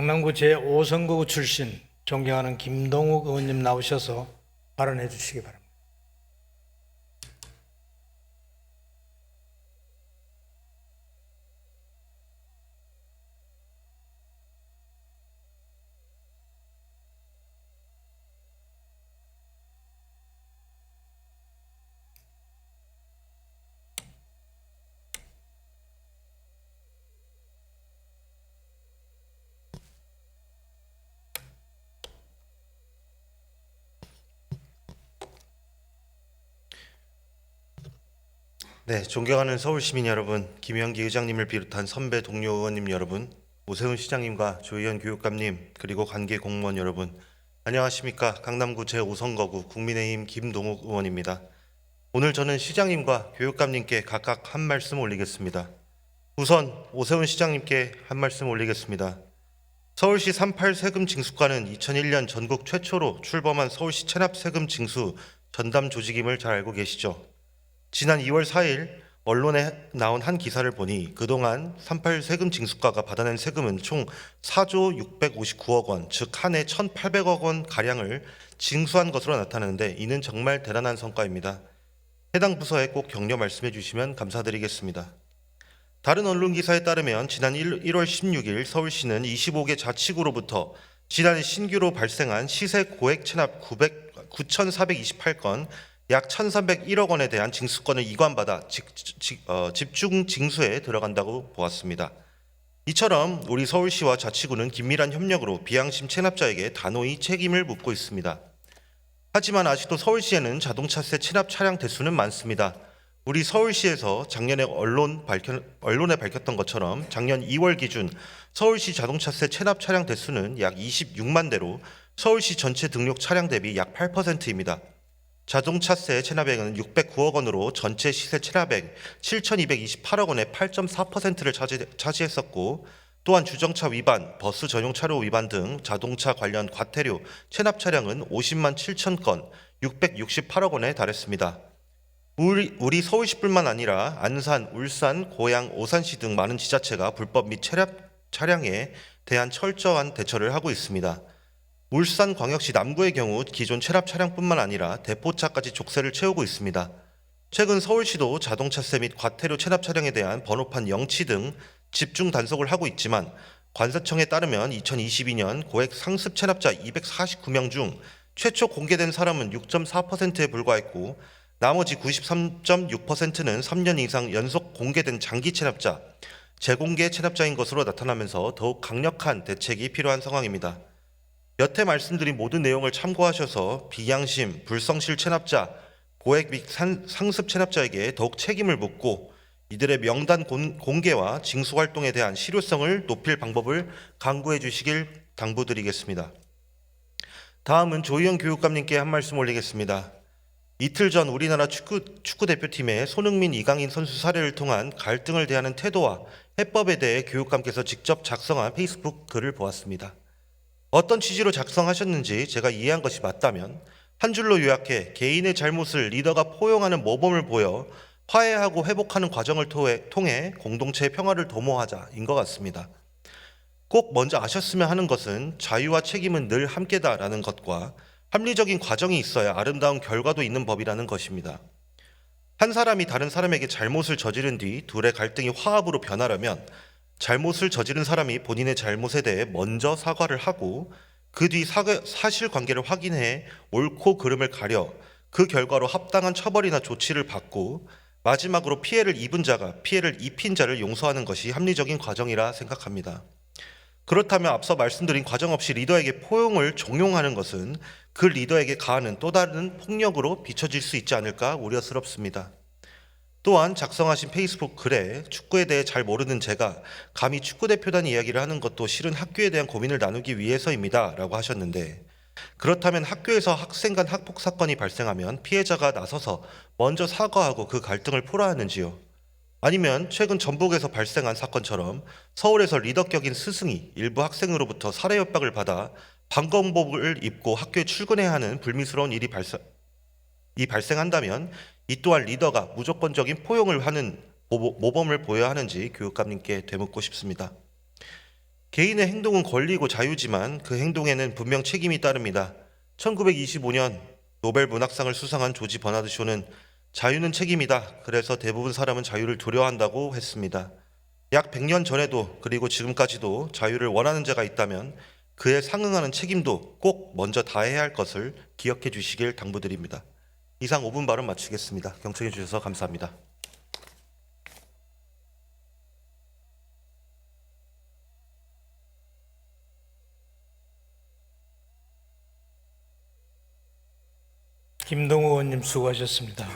강남구 제5선거구 출신 존경하는 김동욱 의원님 나오셔서 발언해 주시기 바랍니다. 네, 존경하는 서울시민 여러분, 김영기 의장님을 비롯한 선배 동료 의원님 여러분, 오세훈 시장님과 조희연 교육감님, 그리고 관계 공무원 여러분, 안녕하십니까? 강남구 제5선거구 국민의힘 김동욱 의원입니다. 오늘 저는 시장님과 교육감님께 각각 한 말씀 올리겠습니다. 우선 오세훈 시장님께 한 말씀 올리겠습니다. 서울시 38 세금 징수과는 2001년 전국 최초로 출범한 서울시 체납 세금 징수 전담 조직임을 잘 알고 계시죠? 지난 2월 4일 언론에 나온 한 기사를 보니 그동안 38 세금 징수과가 받아낸 세금은 총 4조 659억 원, 즉 한 해 1,800억 원 가량을 징수한 것으로 나타나는데 이는 정말 대단한 성과입니다. 해당 부서에 꼭 격려 말씀해 주시면 감사드리겠습니다. 다른 언론 기사에 따르면 지난 1월 16일 서울시는 25개 자치구로부터 지난해 신규로 발생한 시세 고액 체납 9,428건, 약 1,301억 원에 대한 징수권을 이관받아 집중 징수에 들어간다고 보았습니다. 이처럼 우리 서울시와 자치구는 긴밀한 협력으로 비양심 체납자에게 단호히 책임을 묻고 있습니다. 하지만 아직도 서울시에는 자동차세 체납 차량 대수는 많습니다. 우리 서울시에서 작년에 언론에 밝혔던 것처럼 작년 2월 기준 서울시 자동차세 체납 차량 대수는 약 26만 대로 서울시 전체 등록 차량 대비 약 8%입니다. 자동차세 체납액은 609억 원으로 전체 시세 체납액 7,228억 원의 8.4%를 차지했었고, 또한 주정차 위반, 버스 전용 차로 위반 등 자동차 관련 과태료 체납 차량은 50만 7천 건, 668억 원에 달했습니다. 우리 서울시뿐만 아니라 안산, 울산, 고양, 오산시 등 많은 지자체가 불법 및 체납 차량에 대한 철저한 대처를 하고 있습니다. 울산광역시 남구의 경우 기존 체납 차량뿐만 아니라 대포차까지 족쇄를 채우고 있습니다. 최근 서울시도 자동차세 및 과태료 체납 차량에 대한 번호판 영치 등 집중 단속을 하고 있지만, 관세청에 따르면 2022년 고액 상습 체납자 249명 중 최초 공개된 사람은 6.4%에 불과했고, 나머지 93.6%는 3년 이상 연속 공개된 장기 체납자, 재공개 체납자인 것으로 나타나면서 더욱 강력한 대책이 필요한 상황입니다. 여태 말씀드린 모든 내용을 참고하셔서 비양심, 불성실 체납자, 고액 및 상습 체납자에게 더욱 책임을 묻고 이들의 명단 공개와 징수 활동에 대한 실효성을 높일 방법을 강구해 주시길 당부드리겠습니다. 다음은 조희연 교육감님께 한 말씀 올리겠습니다. 이틀 전 우리나라 축구 대표팀의 손흥민, 이강인 선수 사례를 통한 갈등을 대하는 태도와 해법에 대해 교육감께서 직접 작성한 페이스북 글을 보았습니다. 어떤 취지로 작성하셨는지 제가 이해한 것이 맞다면 한 줄로 요약해 개인의 잘못을 리더가 포용하는 모범을 보여 화해하고 회복하는 과정을 통해 공동체의 평화를 도모하자인 것 같습니다. 꼭 먼저 아셨으면 하는 것은 자유와 책임은 늘 함께다라는 것과 합리적인 과정이 있어야 아름다운 결과도 있는 법이라는 것입니다. 한 사람이 다른 사람에게 잘못을 저지른 뒤 둘의 갈등이 화합으로 변하려면 잘못을 저지른 사람이 본인의 잘못에 대해 먼저 사과를 하고 그 뒤 사실관계를 확인해 옳고 그름을 가려 그 결과로 합당한 처벌이나 조치를 받고 마지막으로 피해를 입은 자가 피해를 입힌 자를 용서하는 것이 합리적인 과정이라 생각합니다. 그렇다면 앞서 말씀드린 과정 없이 리더에게 포용을 종용하는 것은 그 리더에게 가하는 또 다른 폭력으로 비춰질 수 있지 않을까 우려스럽습니다. 또한 작성하신 페이스북 글에 축구에 대해 잘 모르는 제가 감히 축구대표단 이야기를 하는 것도 실은 학교에 대한 고민을 나누기 위해서입니다 라고 하셨는데, 그렇다면 학교에서 학생 간 학폭 사건이 발생하면 피해자가 나서서 먼저 사과하고 그 갈등을 풀어야 하는지요? 아니면 최근 전북에서 발생한 사건처럼 서울에서 리더격인 스승이 일부 학생으로부터 살해 협박을 받아 방검복을 입고 학교에 출근해야 하는 불미스러운 일이 발생한다면 이 또한 리더가 무조건적인 포용을 하는 모범을 보여야 하는지 교육감님께 되묻고 싶습니다. 개인의 행동은 권리고 자유지만 그 행동에는 분명 책임이 따릅니다. 1925년 노벨 문학상을 수상한 조지 버나드 쇼는 자유는 책임이다. 그래서 대부분 사람은 자유를 두려워한다고 했습니다. 약 100년 전에도 그리고 지금까지도 자유를 원하는 자가 있다면 그에 상응하는 책임도 꼭 먼저 다해야 할 것을 기억해 주시길 당부드립니다. 이상 5분 발언 마치겠습니다. 경청해 주셔서 감사합니다. 김동욱 의원님 수고하셨습니다.